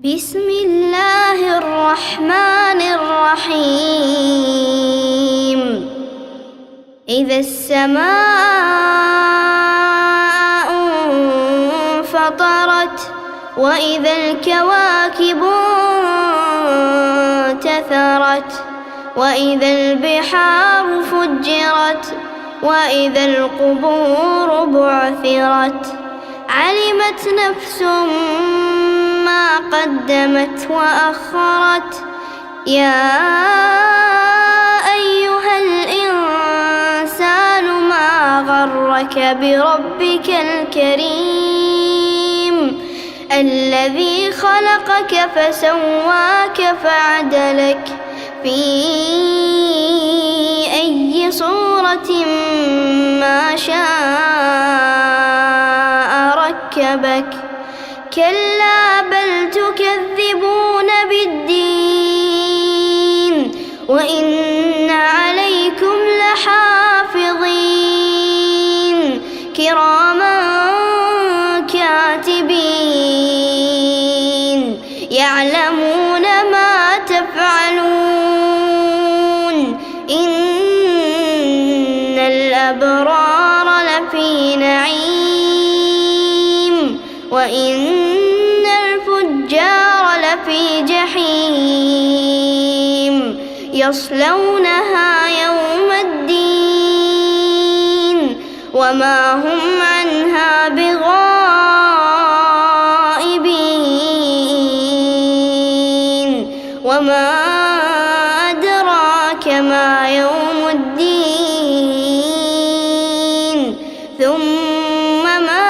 بسم الله الرحمن الرحيم. إذا السماء انفطرت وإذا الكواكب انتثرت وإذا البحار فجرت وإذا القبور بعثرت علمت نفس ما قدمت وأخرت يا أيها الإنسان ما غرك بربك الكريم الذي خلقك فسواك فعدلك في أي صورة ما شاء ركبك كلا بل تكذبون بالدين وإن عليكم لحافظين كراما كاتبين يعلمون ما تفعلون إن الأبرار لفي نعيم وإن الفجار لفي جحيم يصلونها يوم الدين وما هم عنها بغائبين وما أدراك ما يوم الدين ثم ما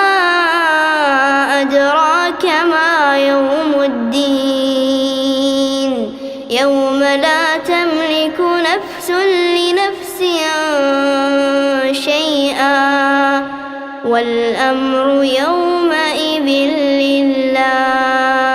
أدراك ما يوم الدين يوم لا تملك نفس لنفس شيئا والأمر يومئذ لله.